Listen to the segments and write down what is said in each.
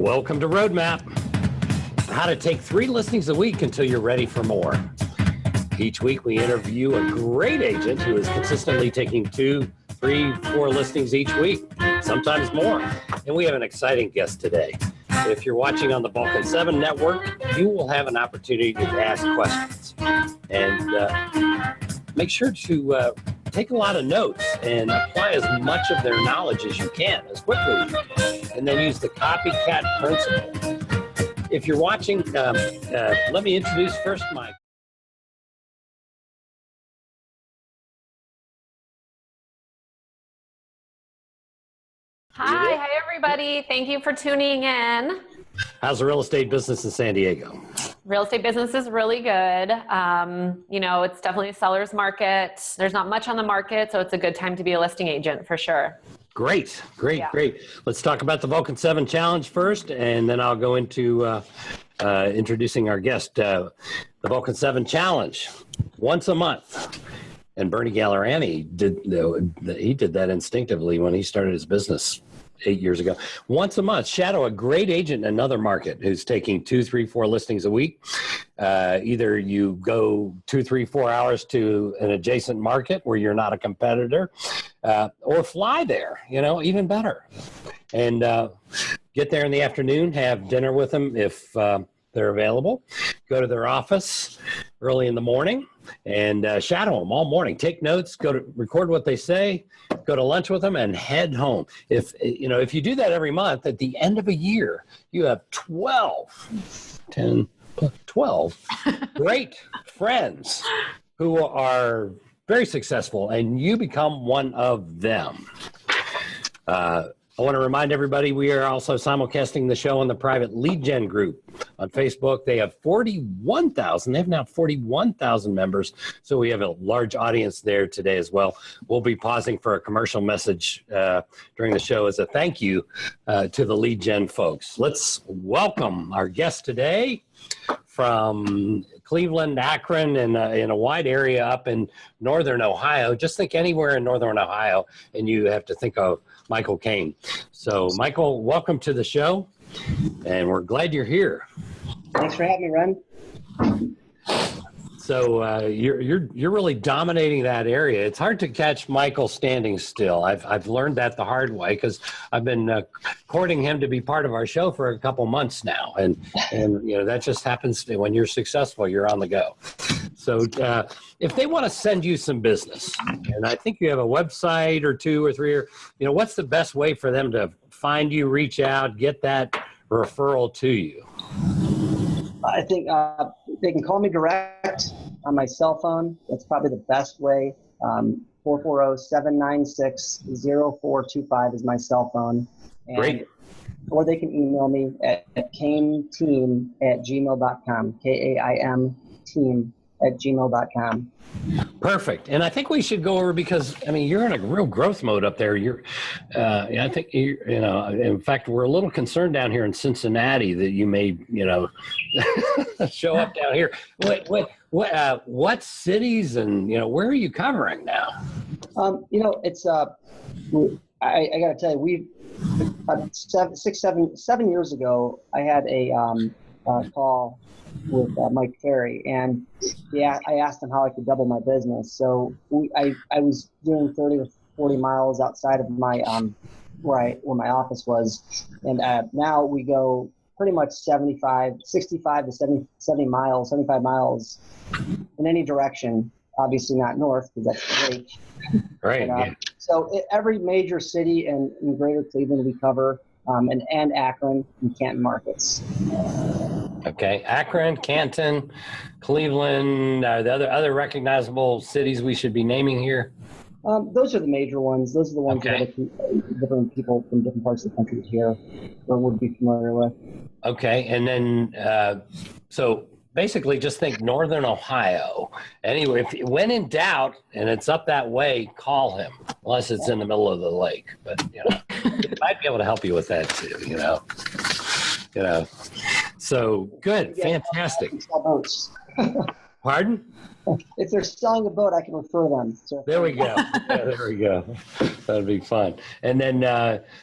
Welcome to Roadmap. How to take 3 listings a week until you're ready for more. Each week we interview a great agent who is consistently taking 2, 3, 4 listings each week, sometimes more. And we have an exciting guest today. If you're watching on the Vulcan7 network, you will have an opportunity to ask questions. And make sure to take a lot of notes and apply as much of their knowledge as you can, as quickly as you can, and then use the copycat principle. If you're watching, let me introduce first Mike. Hi everybody. Thank you for tuning in. How's the real estate business in San Diego? Real estate business is really good. It's definitely a seller's market. There's not much on the market, so it's a good time to be a listing agent for sure. Great. Let's talk about the Vulcan7 Challenge first, and then I'll go into introducing our guest. The Vulcan7 Challenge, once a month. And Bernie Gallerani did that instinctively when he started his business 8 years ago. Once a month, shadow a great agent in another market who's taking 2, 3, 4 listings a week. Either you go 2, 3, 4 hours to an adjacent market where you're not a competitor, or fly there, even better. And get there in the afternoon, have dinner with them if they're available. Go to their office early in the morning and shadow them all morning. Take notes, record what they say, go to lunch with them, and head home. If you do that every month, at the end of a year, you have 12 great friends who are very successful, and you become one of them. I want to remind everybody we are also simulcasting the show on the private lead gen group on Facebook. They have 41,000. They have now 41,000 members, so we have a large audience there today as well. We'll be pausing for a commercial message during the show as a thank you to the lead gen folks. Let's welcome our guest today from Cleveland, Akron, and in a wide area up in northern Ohio. Just think anywhere in northern Ohio, and you have to think of Michael Kane. So, Michael, welcome to the show, and we're glad you're here. Thanks for having me, Ren. So you're really dominating that area. It's hard to catch Michael standing still. I've learned that the hard way because I've been courting him to be part of our show for a couple months now, and that just happens when you're successful. You're on the go. So if they want to send you some business, and I think you have a website or 2 or 3, or what's the best way for them to find you, reach out, get that referral to you? I think they can call me direct on my cell phone. That's probably the best way. 440-796-0425 is my cell phone. Great. Or they can email me at kaimteam@gmail.com, KAIM team@gmail.com. Perfect. And I think we should go over, because you're in a real growth mode up there. I think in fact, we're a little concerned down here in Cincinnati that you may show up down here. What cities and where are you covering now? It's I got to tell you, 7 years ago, I had a call with Mike Ferry, and I asked him how I could double my business. So I was doing 30 or 40 miles outside of my where my office was, and now we go pretty much 65 to 75 miles in any direction. Obviously not north, because that's the lake. Right. So every major city in Greater Cleveland we cover, and Akron and Canton markets. Okay, Akron, Canton, Cleveland. Are the other recognizable cities we should be naming here? Those are the major ones. Those are the ones that different people from different parts of the country here would be familiar with. Okay, and then so basically just think northern Ohio. Anyway, when in doubt and it's up that way, call him, unless it's in the middle of the lake. But he might be able to help you with that too. So good, fantastic. Pardon? If they're selling a boat, I can refer them. So There we go. Yeah, there we go. That'd be fun. And then,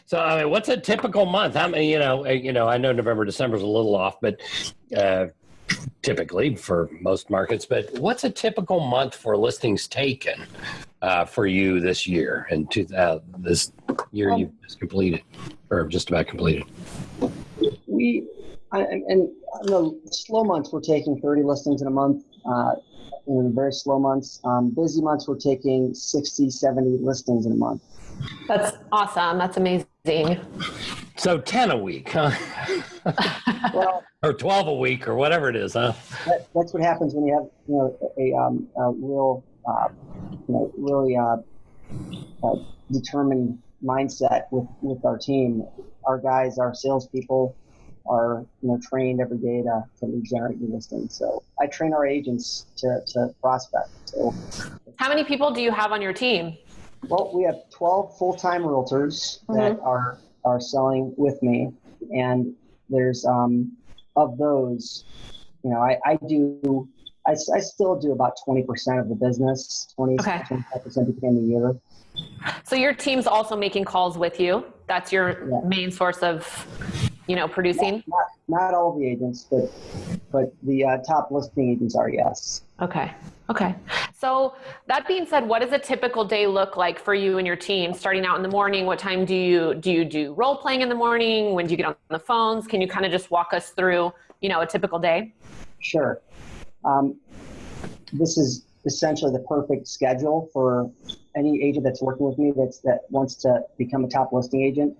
so I mean, what's a typical month? How many? I know November, December is a little off, but typically for most markets. But what's a typical month for listings taken for you this year and this year you've just completed or just about completed? And on the slow months, we're taking 30 listings in a month. In the very slow months. Busy months, we're taking 60, 70 listings in a month. That's awesome. That's amazing. So 10 a week, huh? Well, or 12 a week or whatever it is, huh? That's what happens when you have, a real, really determined mindset with our team. Our guys, our salespeople, are trained every day to lead generate new listings. So I train our agents to prospect. So, how many people do you have on your team? Well, we have 12 full-time realtors that are selling with me, and there's of those, I still do about 20% of the business, 25% depending on the year. So your team's also making calls with you. That's your main source of producing? Not all of the agents, but the top listing agents are, yes. Okay. So that being said, what does a typical day look like for you and your team? Starting out in the morning, what time do you do role playing in the morning? When do you get on the phones? Can you kind of just walk us through, a typical day? Sure. This is essentially the perfect schedule for any agent that's working with me that wants to become a top listing agent.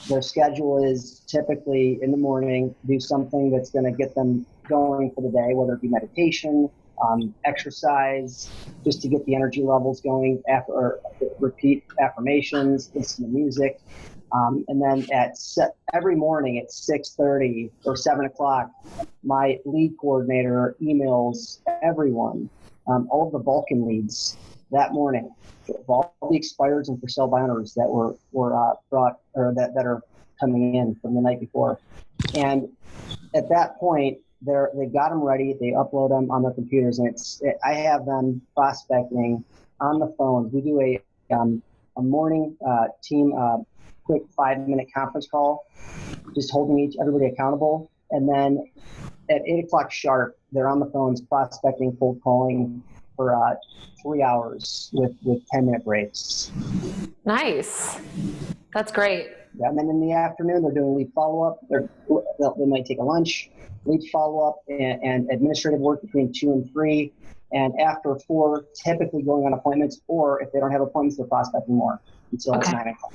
Their schedule is typically in the morning, do something that's going to get them going for the day, whether it be meditation, exercise, just to get the energy levels going, or repeat affirmations, listen to music. And then every morning at 6:30 or 7 o'clock, my lead coordinator emails everyone, all of the Vulcan leads that morning, of all the expireds and for sale by owners that were brought or that are coming in from the night before. And at that point, they've got them ready. They upload them on their computers, and I have them prospecting on the phones. We do a morning team quick 5-minute conference call, just holding everybody accountable. And then at 8 o'clock sharp, they're on the phones prospecting, cold calling for 3 hours with 10-minute breaks. Nice. That's great. Yeah, and then in the afternoon, they're doing lead follow-up. They might take a lunch, lead follow-up, and administrative work between 2 and 3. And after 4, typically going on appointments, or if they don't have appointments, they're prospecting more until 9 o'clock.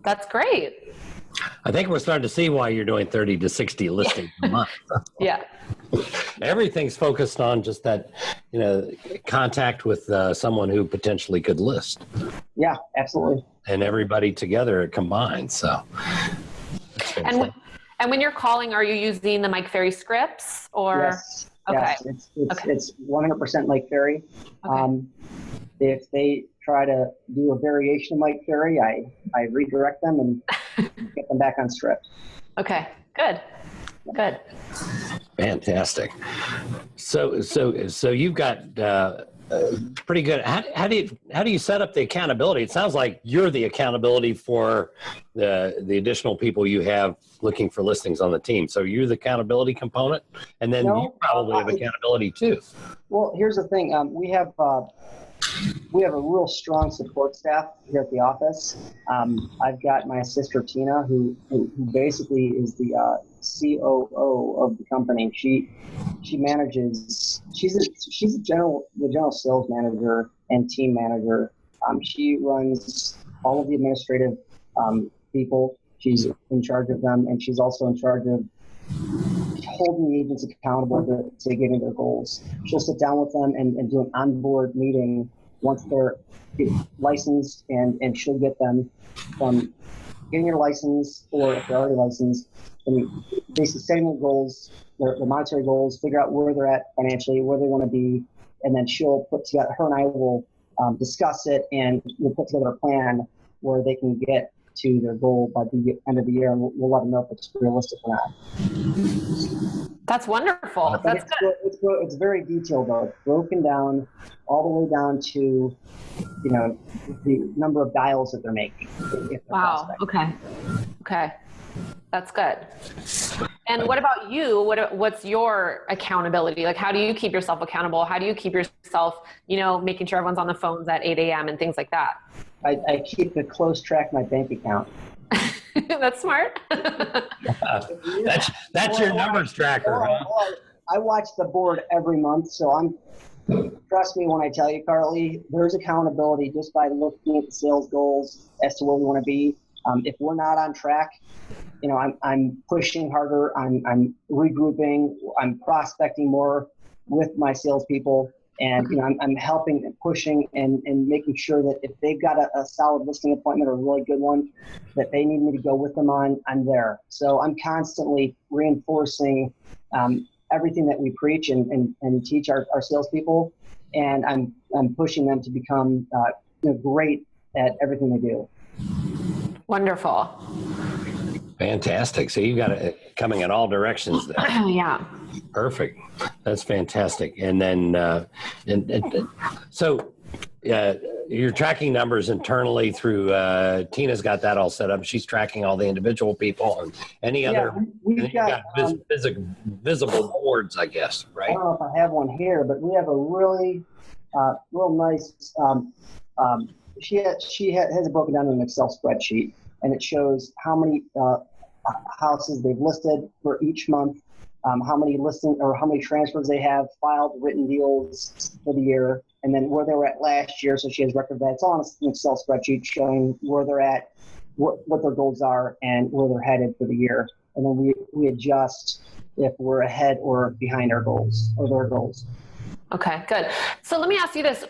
That's great. I think we're starting to see why you're doing 30 to 60 listings a month. Yeah. Everything's focused on just that, contact with someone who potentially could list. Yeah, absolutely. And everybody together combined. So. And when you're calling, are you using the Mike Ferry scripts or? Yes. Okay. Yes, it's 100% Mike Ferry. Okay. If they try to do a variation of Mike Ferry, I redirect them and get them back on script. Okay. Good. Fantastic. So you've got pretty good. How do you set up the accountability? It sounds like you're the accountability for the additional people you have looking for listings on the team. So you're the accountability component, and then you probably have accountability too. Well, here's the thing. We have a real strong support staff here at the office. I've got my sister Tina, who basically is the COO of the company. She manages. She's the general sales manager and team manager. She runs all of the administrative people. She's in charge of them, and she's also in charge of holding the agents accountable to getting their goals. She'll sit down with them and do an onboard meeting once they're licensed, and she'll get them from getting your license, or if they're already licensed, and basically setting their goals, their monetary goals, figure out where they're at financially, where they want to be, and then she'll put together, her and I will discuss it, and we'll put together a plan where they can get to their goal by the end of the year, and we'll let them know if it's realistic or not. That's wonderful. But That's good. it's very detailed though. It's broken down all the way down to, the number of dials that they're making. Wow. Okay. That's good. And what about you? What's your accountability? Like, how do you keep yourself accountable? How do you keep yourself, making sure everyone's on the phones at 8 a.m. and things like that? I keep a close track of my bank account. That's smart. That's your numbers tracker, huh? I watch the board every month, so trust me when I tell you, Carly, there's accountability just by looking at the sales goals as to where we want to be. If we're not on track, I'm pushing harder. I'm regrouping. I'm prospecting more with my salespeople, and I'm helping and pushing and making sure that if they've got a solid listing appointment or a really good one that they need me to go with them on, I'm there. So I'm constantly reinforcing everything that we preach and teach our salespeople, and I'm pushing them to become great at everything they do. Wonderful. Fantastic. So you've got it coming in all directions there. Yeah. Perfect. That's fantastic. And then, so you're tracking numbers internally through, Tina's got that all set up. She's tracking all the individual people and any other, we've got visible boards, I guess, right? I don't know if I have one here, but we have a really, real nice, she has it broken down in an Excel spreadsheet, and it shows how many houses they've listed for each month, how many listings or how many transfers they have, filed written deals for the year, and then where they were at last year. So she has record of that. It's all on an Excel spreadsheet showing where they're at, what their goals are, and where they're headed for the year. And then we adjust if we're ahead or behind our goals or their goals. Okay, good. So let me ask you this.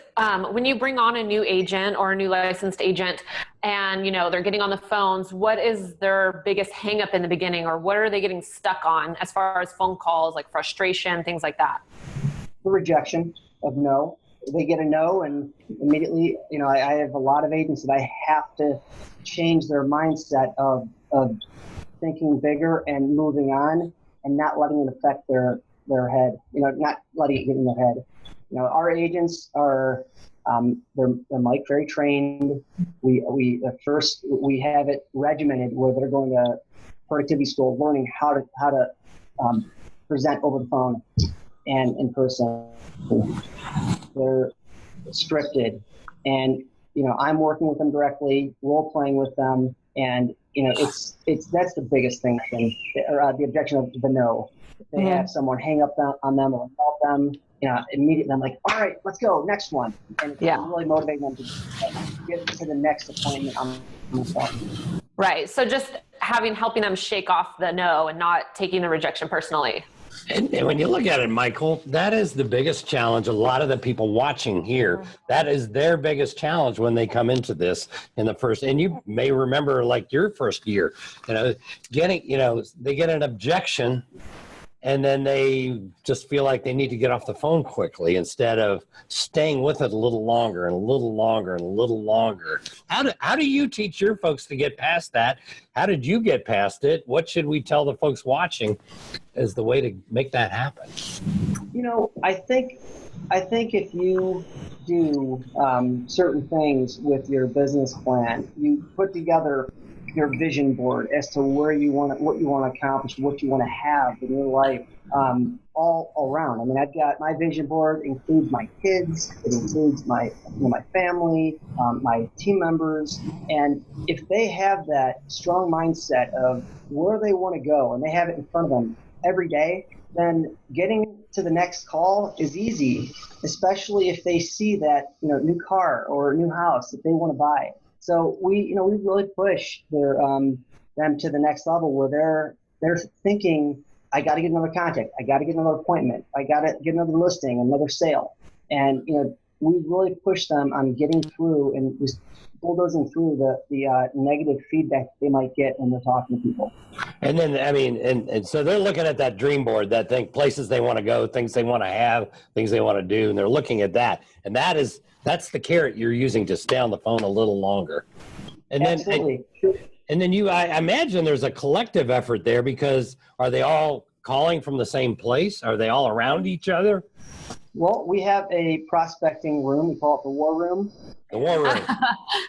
When you bring on a new agent or a new licensed agent and, they're getting on the phones, what is their biggest hang up in the beginning, or what are they getting stuck on as far as phone calls, like frustration, things like that? The rejection of no. They get a no, and immediately, I have a lot of agents that I have to change their mindset of thinking bigger and moving on and not letting it affect their head, not letting it get in their head. Our agents are, they're Mike very trained. We have it regimented where they're going to productivity school, learning how to present over the phone and in person. They're scripted, and I'm working with them directly, role playing with them, and it's that's the biggest thing. The objection of the no. If they have someone hang up on them or help them, immediately I'm like, all right, let's go, next one. And it's really motivating them to get to the next appointment on themselves. Right. So just helping them shake off the no and not taking the rejection personally. And when you look at it, Michael, that is the biggest challenge. A lot of the people watching here, that is their biggest challenge when they come into this in the first. And you may remember, like your first year, getting, they get an objection, and then they just feel like they need to get off the phone quickly instead of staying with it a little longer and a little longer and a little longer. How do you teach your folks to get past that? How did you get past it? What should we tell the folks watching as the way to make that happen? I think if you do certain things with your business plan, you put together your vision board as to what you want to accomplish, what you want to have in your life, all around. I mean, I've got my vision board includes my kids, it includes my family, my team members, and if they have that strong mindset of where they want to go and they have it in front of them every day, then getting to the next call is easy, especially if they see that new car or new house that they want to buy. So we really push them to the next level where they're thinking, I got to get another contact, I got to get another appointment, I got to get another listing, another sale, and we really push them on getting through and just bulldozing through the negative feedback they might get when they're talking to people. And then and so they're looking at that dream board, that thing, places they want to go, things they want to have, things they want to do, and they're looking at that, and that's the carrot you're using to stay on the phone a little longer. And Absolutely. then I imagine there's a collective effort there, because are they all calling from the same place? Are they all around each other? Well, we have a prospecting room. We call it the war room. The war room.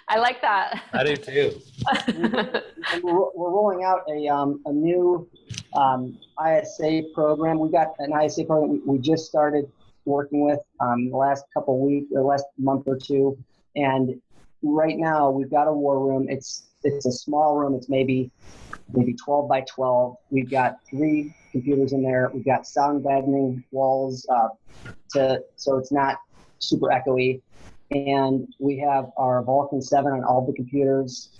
I like that. I do too. And we're rolling out a new ISA program. We got an ISA program we just started working with the last couple of weeks, or last month or two. And right now we've got a war room. It's a small room. It's maybe 12 by 12. We've got 3 computers in there. We've got sound deadening walls so it's not super echoey. And we have our Vulcan7 on all the computers,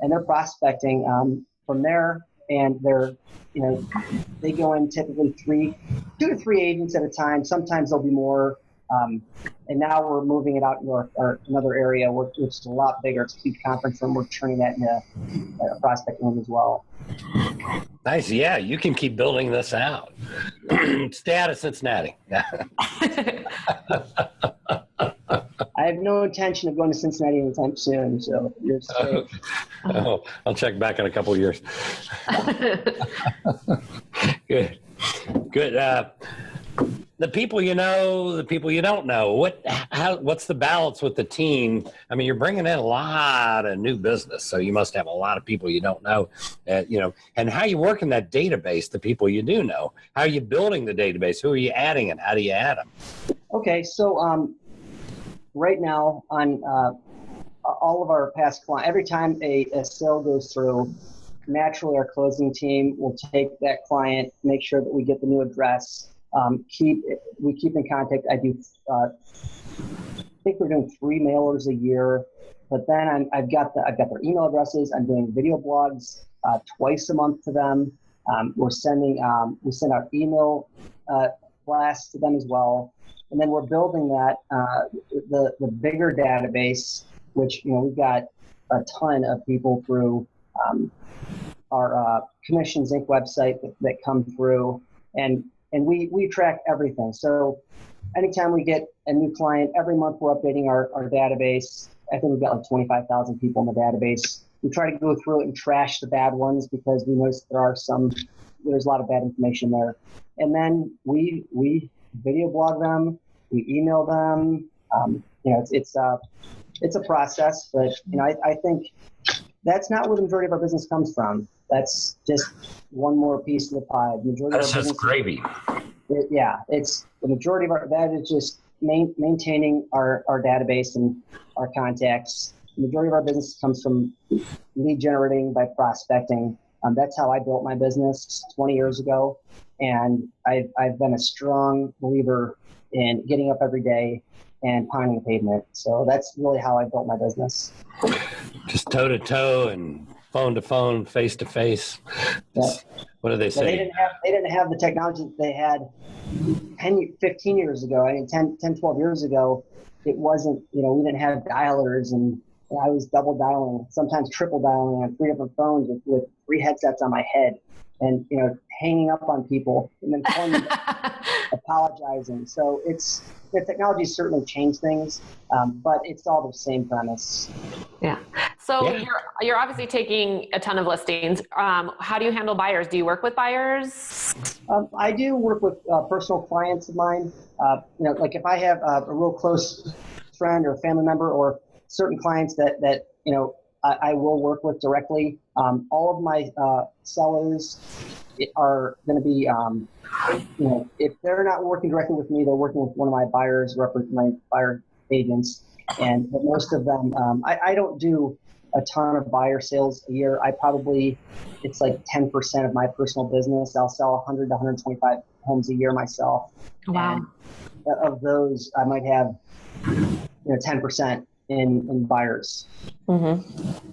and they're prospecting from there. And they're, they go in typically 2 to 3 agents at a time. Sometimes there'll be more. And now we're moving it out into another area, which is a lot bigger. It's a huge conference room. We're turning that into a prospecting room as well. Nice. Yeah, you can keep building this out. Stay out of Cincinnati. I have no intention of going to Cincinnati anytime soon, so you're safe. I'll check back in a couple of years. Good. The people you know, the people you don't know. What's the balance with the team? I mean, you're bringing in a lot of new business, so you must have a lot of people you don't know. And how you work in that database, the people you do know. How are you building the database? Who are you adding, and how do you add them? Okay, so right now on all of our past clients, every time a sale goes through, naturally our closing team will take that client, make sure that we get the new address. We keep in contact. I think we're doing 3 mailers a year, but then I've got their email addresses. I'm doing video blogs twice a month to them. We send out email blasts to them as well, and then we're building that the bigger database, which we've got a ton of people through our Commissions Inc. website that come through, and we track everything. So anytime we get a new client, every month we're updating our database. I think we've got like 25,000 people in the database. We try to go through it and trash the bad ones because we notice there's a lot of bad information there. And then we video blog them, we email them. It's a process, but I think that's not where the majority of our business comes from. That's just one more piece of the pie. That's just gravy. It's the majority of that is just maintaining our database and our contacts. The majority of our business comes from lead generating by prospecting. That's how I built my business 20 years ago, and I've been a strong believer in getting up every day and pounding the pavement. So that's really how I built my business. Just toe to toe and phone to phone, face to face. What do they say? They didn't have the technology that they had 15 years ago. I mean, 10, 12 years ago, it wasn't, we didn't have dialers, and I was double dialing, sometimes triple dialing on 3 different phones with 3 headsets on my head, and, hanging up on people and then calling them apologizing. So the technology certainly changed things, but it's all the same premise. Yeah. So you're obviously taking a ton of listings. How do you handle buyers? Do you work with buyers? I do work with personal clients of mine. Like if I have a real close friend or family member or certain clients that I will work with directly. All of my sellers are going to be, if they're not working directly with me, they're working with one of my buyers, my buyer agents, and most of them, I don't do a ton of buyer sales a year. It's like 10% of my personal business. I'll sell 100 to 125 homes a year myself. Wow. And of those, I might have 10% in buyers. Mm-hmm.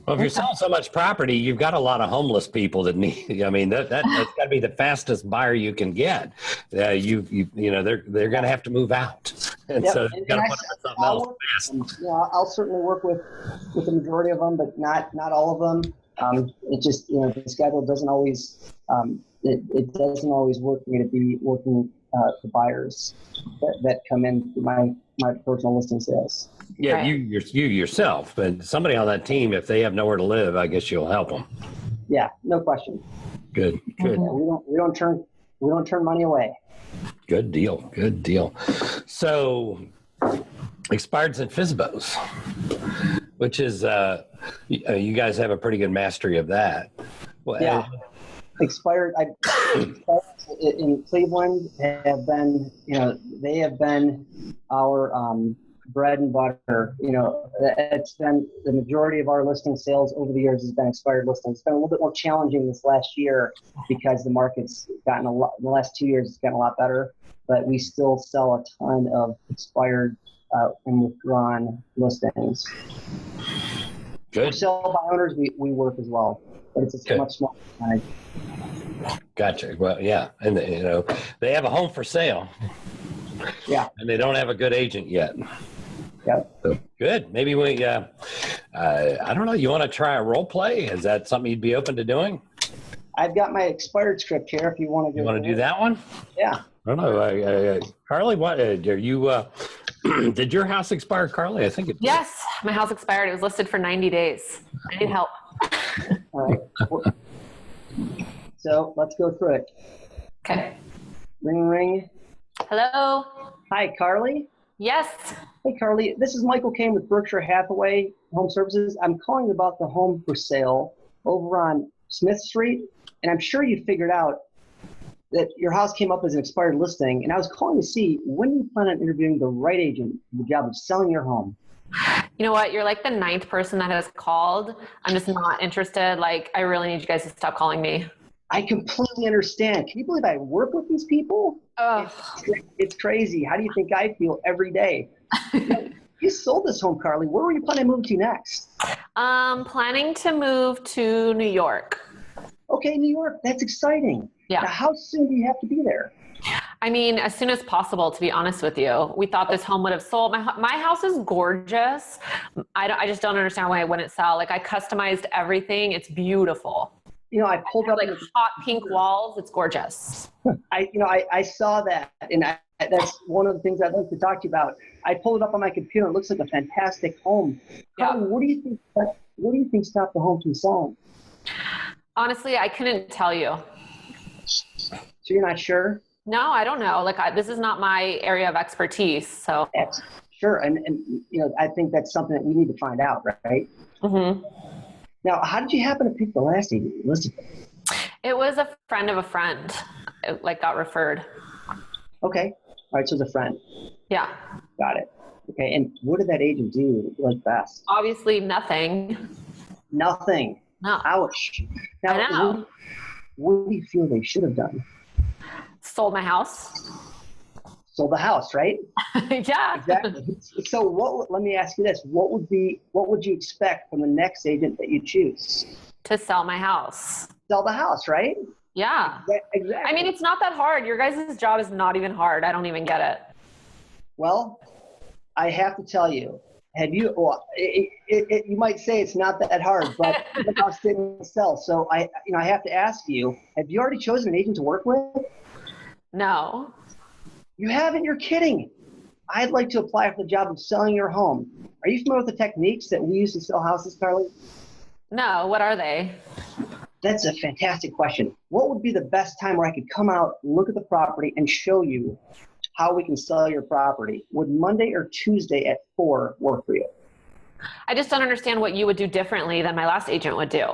Well, if you're selling so much property, you've got a lot of homeless people that need. I mean, that's got to be the fastest buyer you can get. They're going to have to move out, and so you got to put something else fast. I'll certainly work with the majority of them, but not all of them. It just the schedule doesn't always it doesn't always work for me to be working the buyers that come in through my personal listing sales. Yeah, right. you yourself, but somebody on that team, if they have nowhere to live, I guess you'll help them. Yeah, no question. Good. Yeah, we don't turn We don't turn money away. Good deal. Good deal. So, expireds and FSBOs, which is, you guys have a pretty good mastery of that. Well, Yeah. Expired in Cleveland have been, they have been our bread and butter. It's been the majority of our listing sales over the years has been expired listings. It's been a little bit more challenging this last year because the market's gotten in the last 2 years, it's gotten a lot better, but we still sell a ton of expired and withdrawn listings. Good. For sell by owners, we work as well, but it's a much smaller percentage. Gotcha. Well, yeah. And, they have a home for sale. Yeah. And they don't have a good agent yet. Yep. So, good. Maybe we, I don't know, you want to try a role play? Is that something you'd be open to doing? I've got my expired script here if you want to You want to do that one? Yeah. I don't know. Carly, what are you, did your house expire, Carly? I think it did. Yes, my house expired. It was listed for 90 days. I need help. All right. So let's go through it. Okay. Ring, ring. Hello. Hi, Carly. Yes. Hey, Carly. This is Michael Kane with Berkshire Hathaway HomeServices. I'm calling about the home for sale over on Smith Street, and I'm sure you figured out that your house came up as an expired listing, and I was calling to see when you plan on interviewing the right agent for the job of selling your home. You know what? You're like the 9th person that has called. I'm just not interested. Like, I really need you guys to stop calling me. I completely understand. Can you believe I work with these people? It's crazy. How do you think I feel every day? You sold this home, Carly. Where were you planning to move to next? Planning to move to New York. Okay, New York. That's exciting. Yeah. Now, how soon do you have to be there? I mean, as soon as possible, to be honest with you. We thought this home would have sold. My house is gorgeous. I just don't understand why it wouldn't sell. Like, I customized everything. It's beautiful. I pulled up like hot pink walls. It's gorgeous. I saw that, and that's one of the things I'd like to talk to you about. I pulled it up on my computer. It looks like a fantastic home. Yeah. Carly, what do you think stopped the home from selling? Honestly, I couldn't tell you. So you're not sure? No, I don't know. Like, this is not my area of expertise. So sure, and I think that's something that we need to find out, right? Mm-hmm. Now, how did you happen to pick the last agent you listed? It was a friend of a friend. It, got referred. Okay. All right. So it's a friend. Yeah. Got it. Okay. And what did that agent do best? Obviously nothing. Nothing. No. Ouch. Now, I know. What do you feel they should have done? Sold my house. Sold the house, right? Yeah. Exactly. So let me ask you this. What would you expect from the next agent that you choose? To sell my house. Sell the house, right? Yeah. Exactly. I mean, it's not that hard. Your guys' job is not even hard. I don't even get it. Well, I have to tell you, you might say it's not that hard, but the house didn't sell. So I have to ask you, have you already chosen an agent to work with? No. You haven't? You're kidding. I'd like to apply for the job of selling your home. Are you familiar with the techniques that we use to sell houses, Carly? No. What are they? That's a fantastic question. What would be the best time where I could come out, look at the property, and show you how we can sell your property? Would Monday or Tuesday at 4 work for you? I just don't understand what you would do differently than my last agent would do.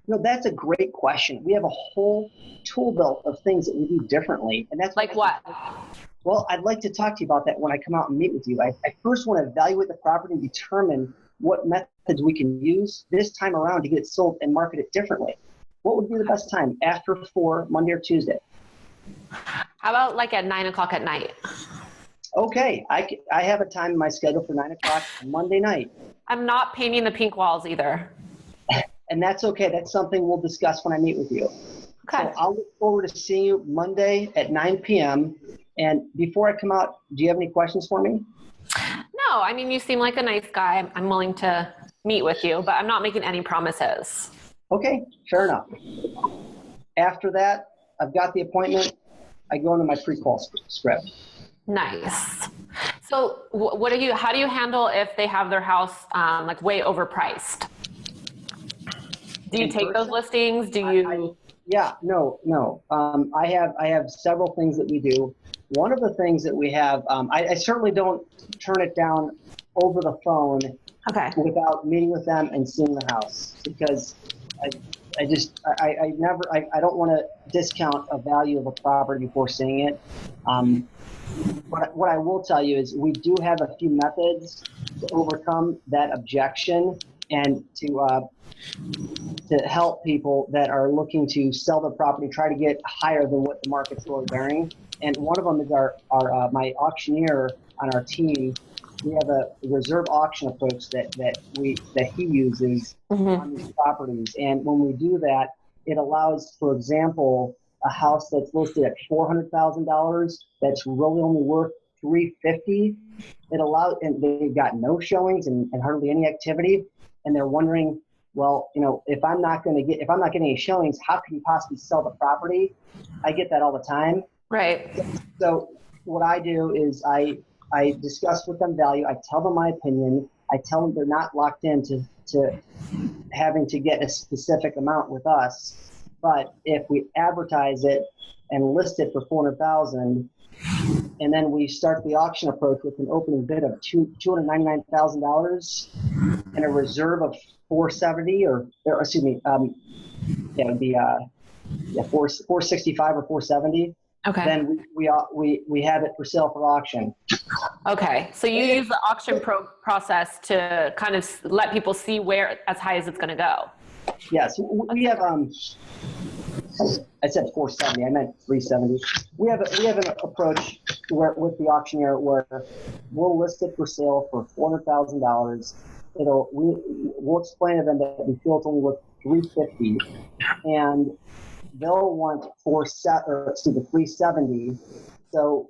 That's a great question. We have a whole tool belt of things that we do differently. And that's like what? Well, I'd like to talk to you about that when I come out and meet with you. I first want to evaluate the property and determine what methods we can use this time around to get it sold and market it differently. What would be the best time? After 4, Monday or Tuesday? How about at 9 o'clock at night? Okay. I have a time in my schedule for 9 o'clock Monday night. I'm not painting the pink walls either. And that's okay. That's something we'll discuss when I meet with you. Okay. So I'll look forward to seeing you Monday at 9 p.m. And before I come out, do you have any questions for me? No, I mean, you seem like a nice guy. I'm willing to meet with you, but I'm not making any promises. Okay, fair enough. After that, I've got the appointment. I go into my pre-call script. Nice. So how do you handle if they have their house way overpriced? Do you take those listings? Yeah, no. I have several things that we do. One of the things that we have, I certainly don't turn it down over the phone Okay. without meeting with them and seeing the house, because I don't want to discount a value of a property before seeing it. What I will tell you is we do have a few methods to overcome that objection and to help people that are looking to sell their property, try to get higher than what the market's really bearing. And one of them is my auctioneer on our team. We have a reserve auction approach that he uses on these properties. And when we do that, it allows, for example, a house that's listed at $400,000 that's really only worth $350,000. It allows, and they've got no showings and hardly any activity, and they're wondering, well, if I'm not getting any showings, how can you possibly sell the property? I get that all the time. Right. So what I do is I discuss with them value. I tell them my opinion. I tell them they're not locked into having to get a specific amount with us. But if we advertise it and list it for $400,000, and then we start the auction approach with an opening bid of $299,000 and a reserve of $470, or excuse me, it would be 465 or 470. Okay. Then we have it for sale for auction. Okay. So you use the auction process to kind of let people see where as high as it's going to go. Yes, we have. I said 470. I meant 370. We have an approach with the auctioneer where we'll list it for sale for $400,000. We'll explain to them that we feel it's only worth $350,000, and they'll want $370,000. So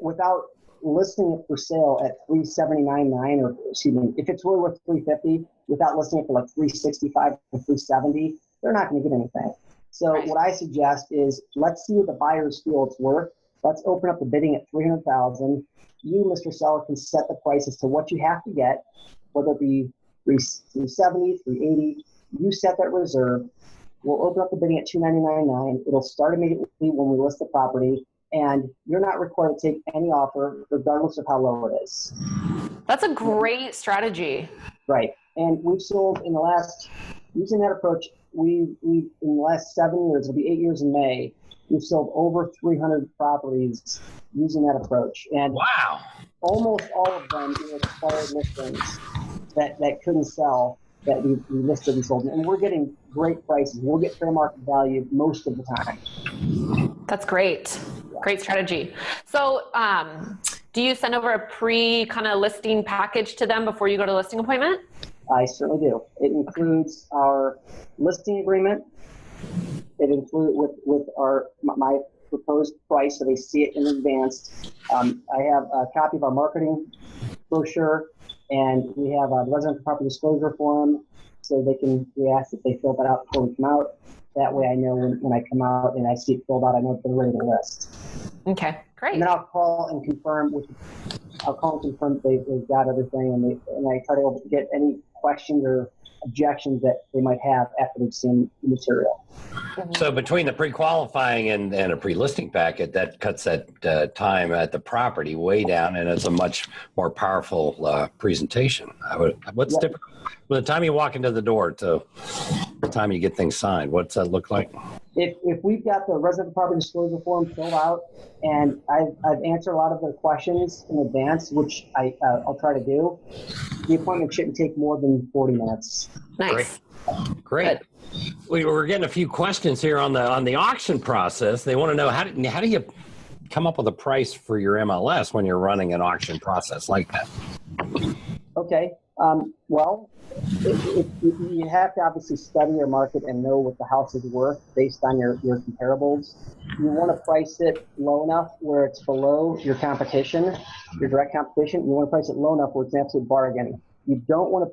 without listing it for sale at $379.9, or excuse me, if it's really worth $350,000, without listing it for like $365,000 or $370,000, they're not going to get anything. So what I suggest is, let's see what the buyers feel it's worth. Let's open up the bidding at $300,000. You, Mr. Seller, can set the price as to what you have to get, whether it be $370,000, $380,000. You set that reserve. We'll open up the bidding at $299.9. It'll start immediately when we list the property, and you're not required to take any offer, regardless of how low it is. That's a great strategy. Right. And we've sold using that approach, we in the last 7 years, it'll be 8 years in May, we've sold over 300 properties using that approach. And wow, almost all of them were expired listings that couldn't sell, that we listed and sold. And we're getting great prices. We'll get fair market value most of the time. That's great. Great strategy. So do you send over a kind of listing package to them before you go to listing appointment? I certainly do. It includes our listing agreement. It includes with my proposed price, so they see it in advance. I have a copy of our marketing brochure, and we have a residential property disclosure form, so we ask that they fill that out before we come out. That way I know when I come out and I see it filled out, I know they're ready to list. Okay, great. And then I'll call and confirm they've got everything, and I try to get any questions or objections that they might have after they've seen the material. So between the pre-qualifying and a pre-listing packet, that cuts that time at the property way down, and it's a much more powerful presentation. What's typical from the time you walk into the door to the time you get things signed? What's that look like? If we've got the resident property disclosure form filled out, and I've answered a lot of their questions in advance, which I'll try to do, the appointment shouldn't take more than 40 minutes. Nice. Great. We're getting a few questions here on the auction process. They want to know how do you come up with a price for your MLS when you're running an auction process like that? Okay. Well, you have to obviously study your market and know what the house is worth based on your comparables. You want to price it low enough where it's below your competition, your direct competition. You want to price it low enough where it's an absolute bargain. You don't want to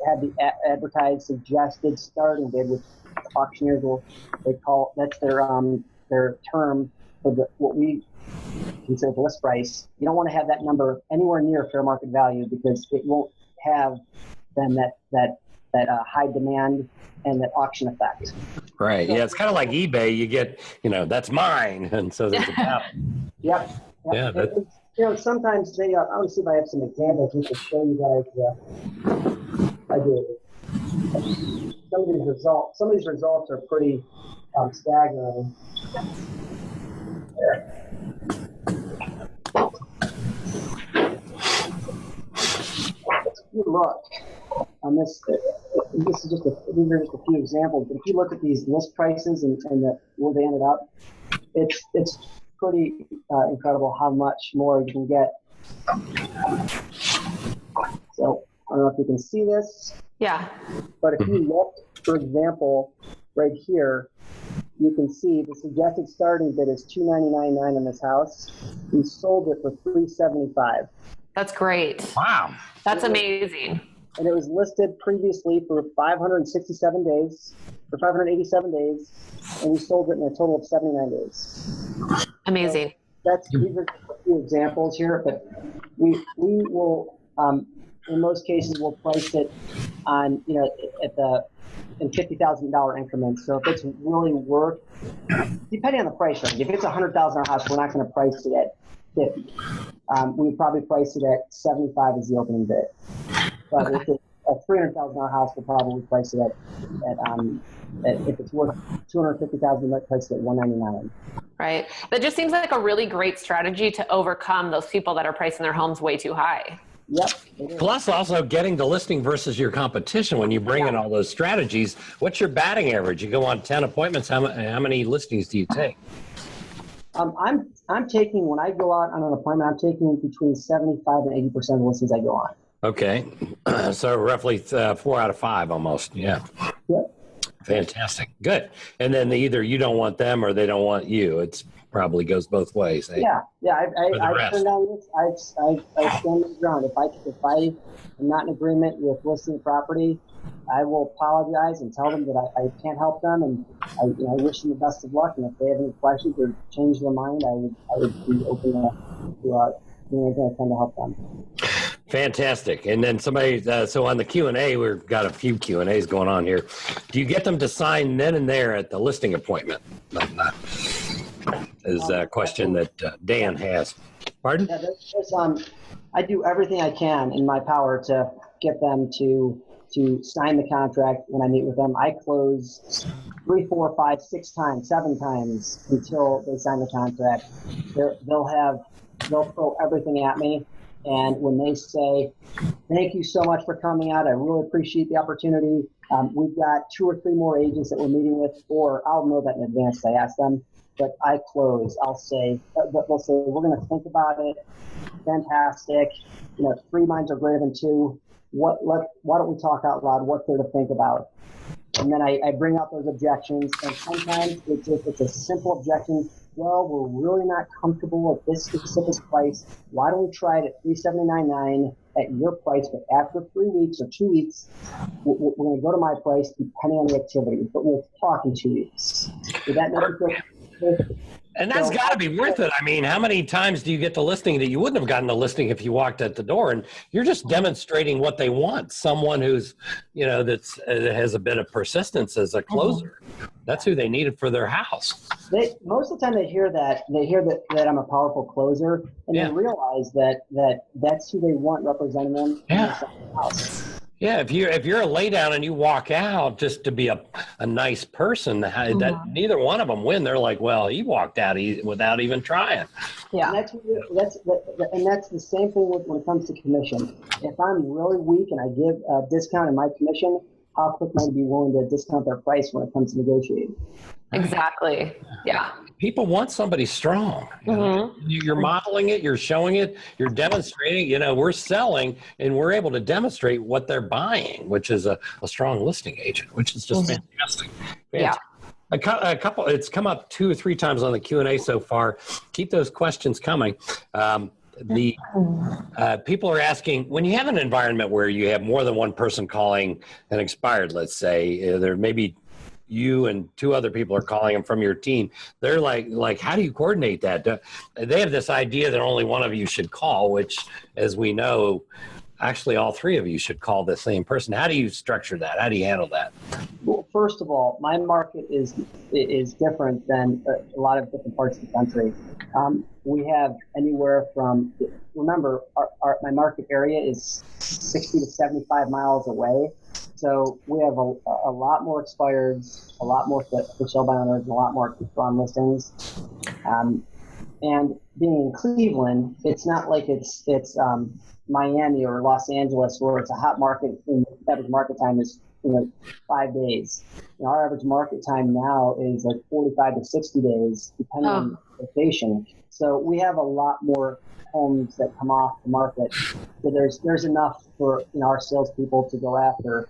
have the advertised suggested starting bid, which auctioneers that's their term for what we consider the list price. You don't want to have that number anywhere near fair market value, because it won't have then that high demand and that auction effect. Right. Yeah. It's kind of like eBay. You get, that's mine. And so there's a gap. Yep. Yeah. Sometimes I want to see if I have some examples just to show you guys. I do. Some of these results are pretty staggering. If you look on this is these are just a few examples. But if you look at these list prices and where they ended up, it's pretty incredible how much more you can get. So I don't know if you can see this. Yeah. But if you look, for example, right here, you can see the suggested starting bid is $299.9 on this house. We sold it for $375. That's great. Wow. That's amazing. And it was listed previously for 587 days, and we sold it in a total of 79 days. Amazing. So these are a few examples here, but we will, in most cases, we'll price it on, in $50,000 increments. So if it's really worth, depending on the price range, if it's a $100,000 house, we're not going to price it at 50. We'd probably price it at 75 as the opening bid. But if it's a $300,000 house, we'll probably price it at if it's worth $250,000, we might price it at $199. Right. That just seems like a really great strategy to overcome those people that are pricing their homes way too high. Yep. Plus also getting the listing versus your competition. When you bring in all those strategies, what's your batting average? You go on 10 appointments. How many listings do you take? I'm taking, when I go out on an appointment, I'm taking between 75 and 80% of the listings I go on. Okay. So roughly 4 out of 5 almost. Yeah. Yep. Fantastic. Good. And then either you don't want them or they don't want you. It's probably goes both ways. Eh? Yeah. I turn down this. I stand my ground. If I am not in agreement with listing the property, I will apologize and tell them that I can't help them, and I wish them the best of luck. And if they have any questions or change their mind, I would be open to doing anything I can to help them. Fantastic. And then somebody, so on the Q&A, we've got a few Q&As going on here. Do you get them to sign then and there at the listing appointment? Is a question that Dan has. Pardon? Yeah, I do everything I can in my power to get them to sign the contract when I meet with them. I close 3, 4, 5, 6 times, 7 times until they sign the contract. They'll throw everything at me. And when they say, thank you so much for coming out, I really appreciate the opportunity. We've got 2 or 3 more agents that we're meeting with, or I'll know that in advance. I ask them, but I close. They'll say, we're going to think about it. Fantastic. 3 minds are greater than 2. Why don't we talk out loud? What's there to think about? And then I bring out those objections. And sometimes it's a simple objection. Well, we're really not comfortable with this specific price. Why don't we try it at $379.9 at your price? But after 3 weeks or 2 weeks, we're going to go to my price depending on the activity. But we'll talk in 2 weeks. Did that make you feel? And that's got to be worth it. I mean, how many times do you get the listing that you wouldn't have gotten the listing if you walked at the door? And you're just demonstrating what they want. Someone who's, that's has a bit of persistence as a closer. That's who they needed for their house. Most of the time they hear that I'm a powerful closer, and they realize that that's who they want representing them in their house. Yeah, if you're a lay down and you walk out just to be a nice person, that neither one of them win. They're like, well, he walked out without even trying. Yeah, and that's the same thing when it comes to commission. If I'm really weak and I give a discount in my commission, how quick am I to be willing to discount their price when it comes to negotiating? Exactly. Yeah. People want somebody strong. You're modeling it, you're showing it, you're demonstrating, we're selling and we're able to demonstrate what they're buying, which is a strong listing agent, which is just fantastic. Yeah. A couple, it's come up 2 or 3 times on the Q&A so far. Keep those questions coming. People are asking, when you have an environment where you have more than one person calling an expired, let's say, there may be you and 2 other people are calling them from your team. They're like, how do you coordinate that? They have this idea that only one of you should call, which, as we know, actually all three of you should call the same person. How do you structure that? How do you handle that? Well, first of all, my market is different than a lot of different parts of the country. We have anywhere from, remember, my market area is 60 to 75 miles away. So we have a lot more expireds, a lot more for sale by owners, and a lot more on listings. And being in Cleveland, it's not like it's Miami or Los Angeles where it's a hot market and the average market time is 5 days. Our average market time now is like 45 to 60 days, depending on location. So we have a lot more homes that come off the market. So there's enough for our salespeople to go after.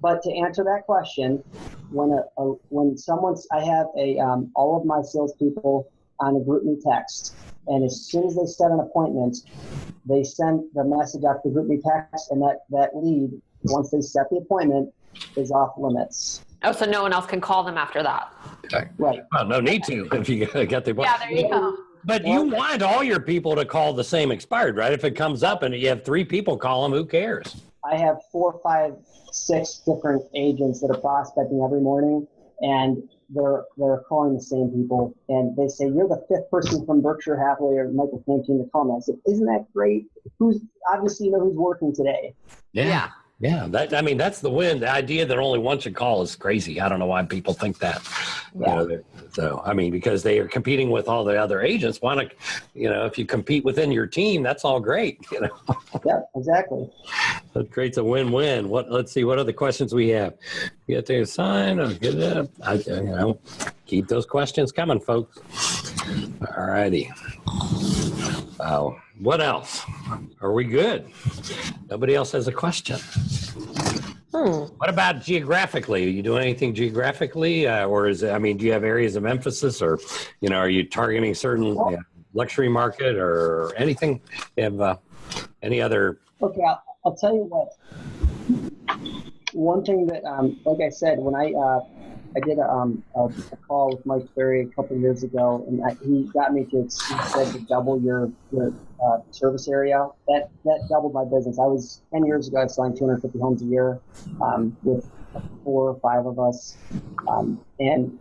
But to answer that question, when I have all of my salespeople on a group me text, and as soon as they set an appointment, they send the message out to the group me text, and that lead, once they set the appointment, is off limits. Oh, so no one else can call them after that. Right. Well, no need to if you get the appointment. Yeah, there you go. But you want all your people to call the same expired, right? If it comes up and you have 3 people call them, who cares? I have 4, 5, 6 different agents that are prospecting every morning, and they're calling the same people, and they say, "You're the 5th person from Berkshire Hathaway or Michael Kane to call me." I said, "Isn't that great? Who's obviously who's working today?" Yeah. That's the win. The idea that only one should call is crazy. I don't know why people think that. Yeah. Because they are competing with all the other agents. Why not? If you compete within your team, that's all great. Yeah, exactly. That creates a win-win. Let's see what other questions we have. You have to assign or get it up. Keep those questions coming, folks. All righty. What else? Are we good? Nobody else has a question. What about geographically? Are you doing anything geographically, or is it? Do you have areas of emphasis, or are you targeting certain luxury market or anything? You have any other? Okay, I'll tell you what. One thing that, like I said, when I did a call with Mike Ferry a couple of years ago, and he got me to double your service area. That doubled my business. 10 years ago, I was selling 250 homes a year with 4 or 5 of us, and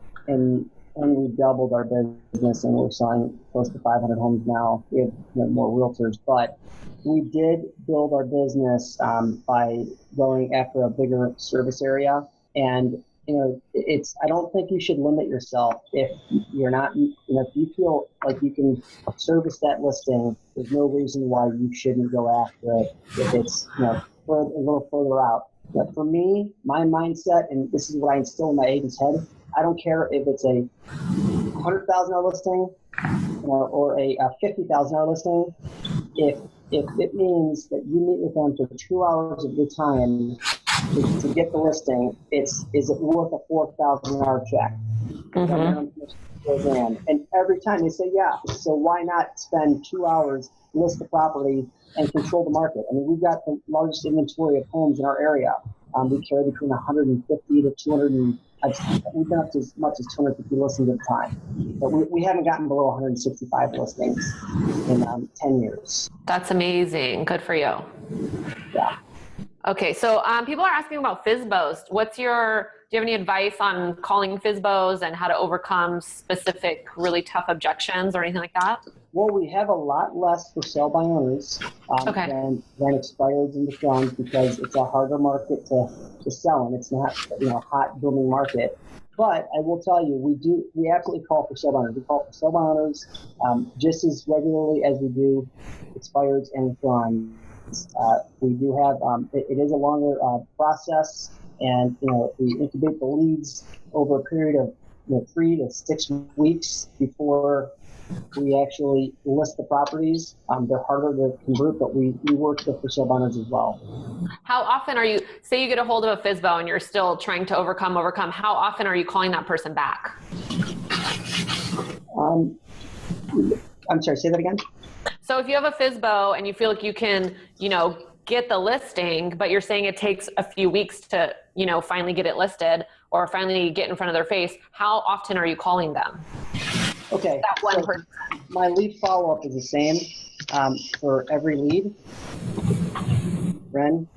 we doubled our business, and we're selling close to 500 homes now. We have more realtors, but we did build our business by going after a bigger service area. And I don't think you should limit yourself if you're not, if you feel like you can service that listing, there's no reason why you shouldn't go after it if it's, a little further out. But for me, my mindset, and this is what I instill in my agent's head, I don't care if it's a $100,000 listing or a $50,000 listing. If it means that you meet with them for 2 hours of your time to get the listing, is it worth a $4,000 check? Mm-hmm. And every time they say, yeah. So why not spend 2 hours, list the property, and control the market? We've got the largest inventory of homes in our area. We carry between 150 to 200, we've been up to as much as 250 listings at a time. But we haven't gotten below 165 listings in 10 years. That's amazing. Good for you. Yeah. Okay, so people are asking about FSBOs. Do you have any advice on calling FSBOs and how to overcome specific really tough objections or anything like that? Well, we have a lot less for sale by owners than expireds and withdrawals because it's a harder market to sell in. It's not a hot booming market. But I will tell you, we absolutely call for sale by owners. We call for sale by owners just as regularly as we do expireds and withdrawals. We do have, it is a longer process, and we incubate the leads over a period of 3 to 6 weeks before we actually list the properties. They're harder to convert, but we work with for sale by owners as well. How often say you get a hold of a FSBO and you're still trying to overcome, how often are you calling that person back? I'm sorry, say that again? So if you have a FSBO and you feel like you can, get the listing, but you're saying it takes a few weeks to, finally get it listed or finally get in front of their face, how often are you calling them? Okay. That one person. My lead follow-up is the same for every lead. Ren,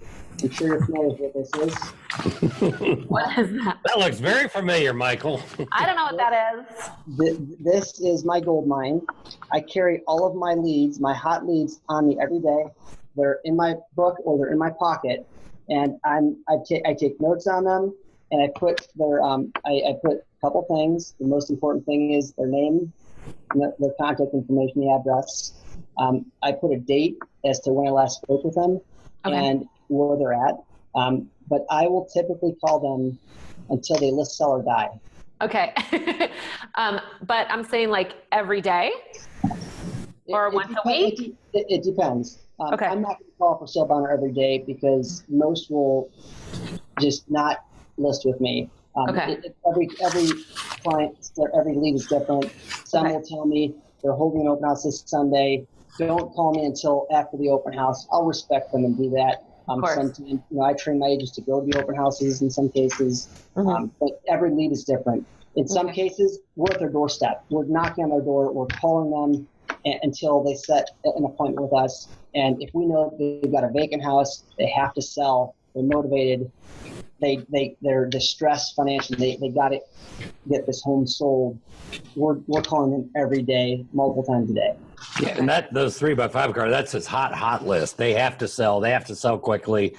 I'm sure you're familiar with what this is. What is that? That looks very familiar, Michael. I don't know what that is. This is my gold mine. I carry all of my leads, my hot leads, on me every day. They're in my book or they're in my pocket, and I take notes on them, and I put I put a couple things. The most important thing is their name, their contact information, the address. I put a date as to when I last spoke with them, and where they're at. But I will typically call them until they list, sell, or die. Okay. But I'm saying like every day or once a week? It depends. Okay. I'm not going to call for sale by owner every day because most will just not list with me. Every client, every lead is different. Some will tell me they're holding an open house this Sunday. Don't call me until after the open house. I'll respect them and do that. Sometimes, I train my agents to go to the open houses in some cases, but every lead is different. In some cases, we're at their doorstep. We're knocking on their door. We're calling them until they set an appointment with us. And if we know they've got a vacant house, they have to sell, they're motivated, they're distressed financially, they got to get this home sold, we're calling them every day, multiple times a day. Yeah, and those 3x5 cars, that's his hot list. They have to sell. They have to sell quickly.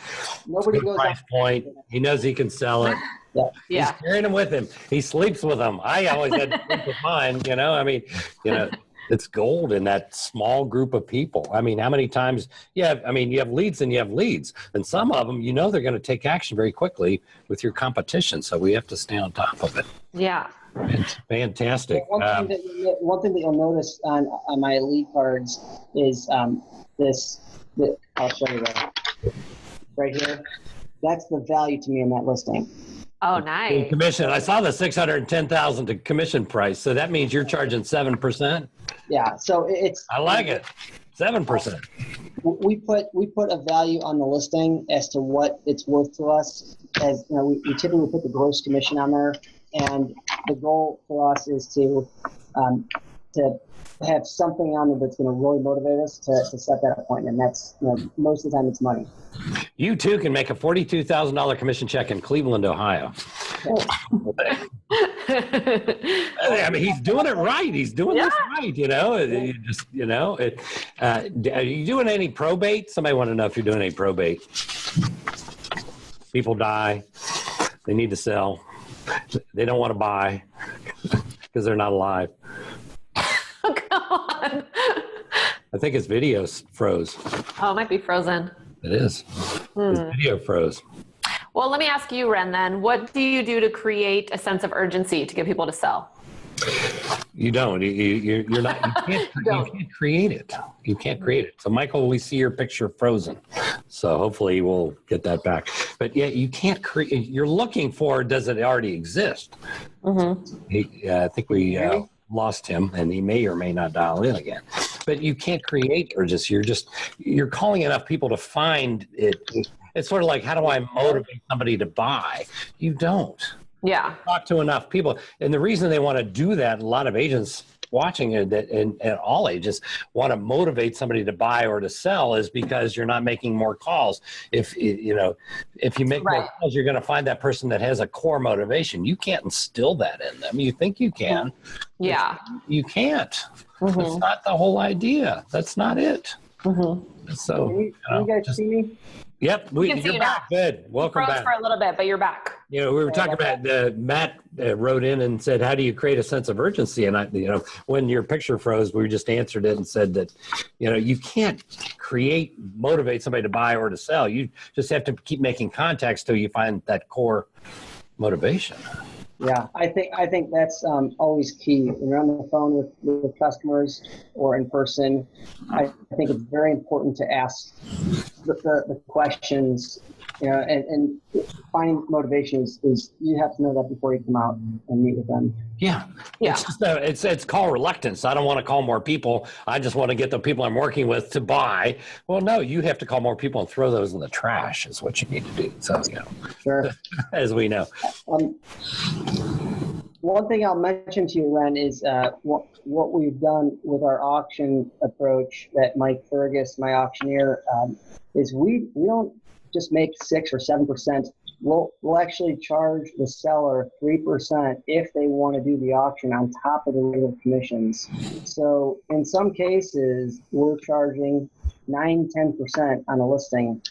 Nobody goes price point. He knows he can sell it. Yeah. He's carrying them with him. He sleeps with them. I always had to sleep with mine. It's gold in that small group of people. I mean, how many times? You have leads and you have leads, and some of them, they're going to take action very quickly with your competition. So we have to stay on top of it. Yeah. It's fantastic. One thing that you'll notice on my lead cards is this. I'll show you that right here. That's the value to me in that listing. Oh, nice. Commission. I saw the $610,000 to commission price. So that means you're charging 7%. Yeah. So it's. I like it. 7%. We put a value on the listing as to what it's worth to us. As we typically put the gross commission on there, and the goal for us is to have something on it that's going to really motivate us to set that appointment. That's most of the time it's money. You too can make a $42,000 commission check in Cleveland, Ohio. I mean, he's doing it right. He's doing this right. Are you doing any probate? Somebody want to know if you're doing any probate. People die. They need to sell. They don't want to buy because they're not alive. Oh, come on. I think his video froze. Oh, it might be frozen. It is. His video froze. Well, let me ask you, Ren, then. What do you do to create a sense of urgency to get people to sell? You don't. You're not. You can't create it. You can't create it. So, Michael, we see your picture frozen. So hopefully we'll get that back. But yeah, you can't create. You're looking for. Does it already exist? I think we lost him, and he may or may not dial in again. But you can't create urgency. You're calling enough people to find it. It's sort of like, how do I motivate somebody to buy? You don't. Yeah. Talk to enough people. And the reason they want to do that, a lot of agents watching it and all ages want to motivate somebody to buy or to sell, is because you're not making more calls. If you make more calls, you're going to find that person that has a core motivation. You can't instill that in them. You think you can. Yeah. You can't. That's not the whole idea. That's not it. So, can you guys see me? Yep, you're back. Good. Welcome back. For a little bit, but you're back. We were talking about Matt wrote in and said, "How do you create a sense of urgency?" And when your picture froze, we just answered it and said that, you can't motivate somebody to buy or to sell. You just have to keep making contacts till you find that core motivation. Yeah, I think that's always key. When you're on the phone with customers or in person, I think it's very important to ask the questions, and finding motivation is you have to know that before you come out and meet with them. Yeah. It's called reluctance. I don't want to call more people. I just want to get the people I'm working with to buy. Well, no, you have to call more people and throw those in the trash is what you need to do. So, sure. As we know. One thing I'll mention to you, Ren, is what we've done with our auction approach that Mike Fergus, my auctioneer, is we don't just make 6 or 7%. We'll actually charge the seller 3% if they want to do the auction on top of the regular commissions. So in some cases, we're charging 9-10% on a listing.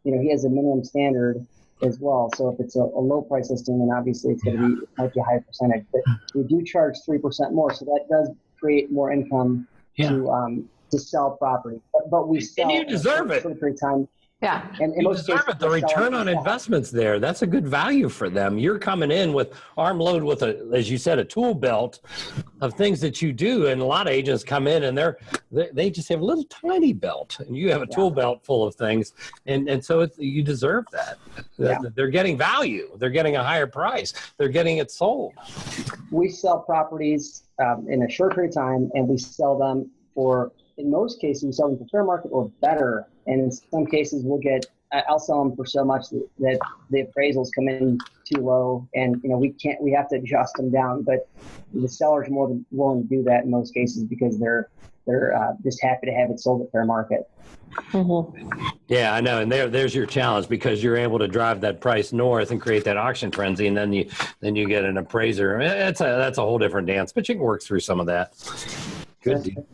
He has a minimum standard as well. So if it's a low price listing, then obviously it's going to be might be a higher percentage. But we do charge 3% more, so that does create more income to sell property. But we sell. And you deserve it. For a period of time. Yeah. And you deserve it. The return on investment's there. That's a good value for them. You're coming in with armload with as you said, a tool belt of things that you do. And a lot of agents come in and they just have a little tiny belt, and you have a tool belt full of things. And so you deserve that. Yeah. They're getting value. They're getting a higher price. They're getting it sold. We sell properties in a short period of time, and we sell them for, in most cases, we sell them for fair market or better. And in some cases, I'll sell them for so much that the appraisals come in too low, and we have to adjust them down. But the seller's more than willing to do that in most cases because they're just happy to have it sold at fair market. Mm-hmm. Yeah, I know, and there's your challenge, because you're able to drive that price north and create that auction frenzy, and then you get an appraiser. That's a whole different dance, but you can work through some of that. Good deal.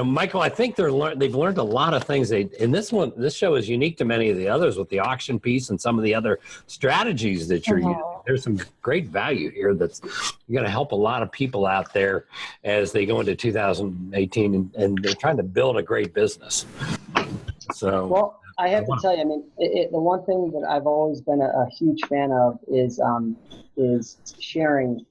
Michael, I think they've learned a lot of things. And this show is unique to many of the others with the auction piece and some of the other strategies that you're using. There's some great value here that's going to help a lot of people out there as they go into 2018 and they're trying to build a great business. So, well, I have to tell you, I mean, the one thing that I've always been a huge fan of is sharing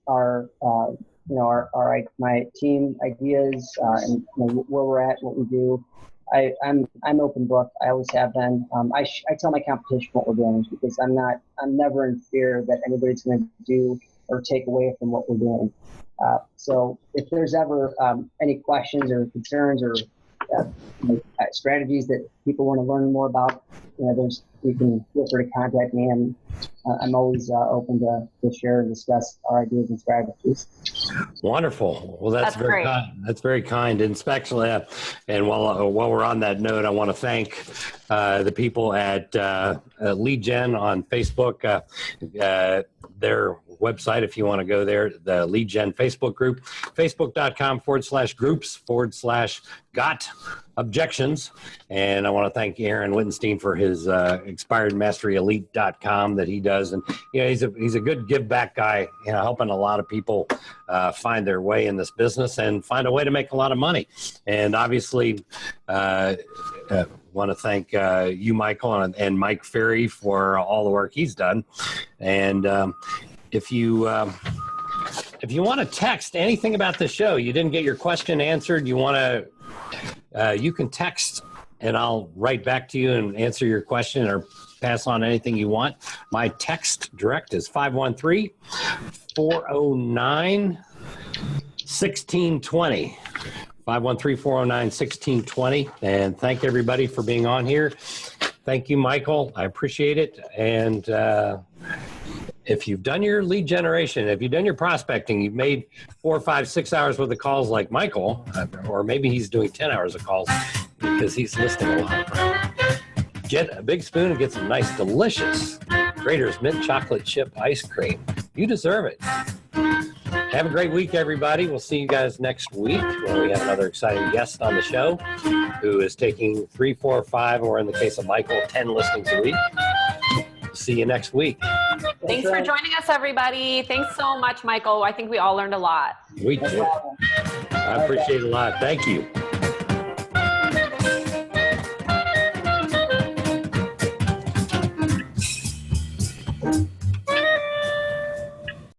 my team ideas and where we're at, what we do. I'm open book. I always have been. I tell my competition what we're doing, because I'm never in fear that anybody's going to do or take away from what we're doing. So if there's ever any questions or concerns or strategies that people want to learn more about, you can feel free to contact me, and I'm always open to share and discuss our ideas and strategies. Wonderful. Well, that's very kind. That's very kind. And especially, and while we're on that note, I want to thank the people at Lead Gen on Facebook. Their website, if you want to go there, the Lead Gen Facebook group, facebook.com/groups/got objections. And I want to thank Aaron Wittenstein for his expiredmasteryelite.com that he does. And he's a good give back guy, helping a lot of people find their way in this business and find a way to make a lot of money. And obviously, want to thank you, Michael, and Mike Ferry for all the work he's done. And if you want to text anything about the show, you didn't get your question answered, you can text, and I'll write back to you and answer your question or pass on anything you want. My text direct is 513-409-1620. 513-409-1620. And thank everybody for being on here. Thank you, Michael. I appreciate it. And if you've done your lead generation, if you've done your prospecting, you've made 4, 5, 6 hours worth of calls like Michael, or maybe he's doing 10 hours of calls because he's listening a lot. Get a big spoon and get some nice, delicious Graeter's mint chocolate chip ice cream. You deserve it. Have a great week, everybody. We'll see you guys next week when we have another exciting guest on the show who is taking 3, 4, 5, or in the case of Michael, 10 listings a week. See you next week. Thanks for joining us, everybody. Thanks so much, Michael. I think we all learned a lot. We did. I appreciate it a lot. Thank you.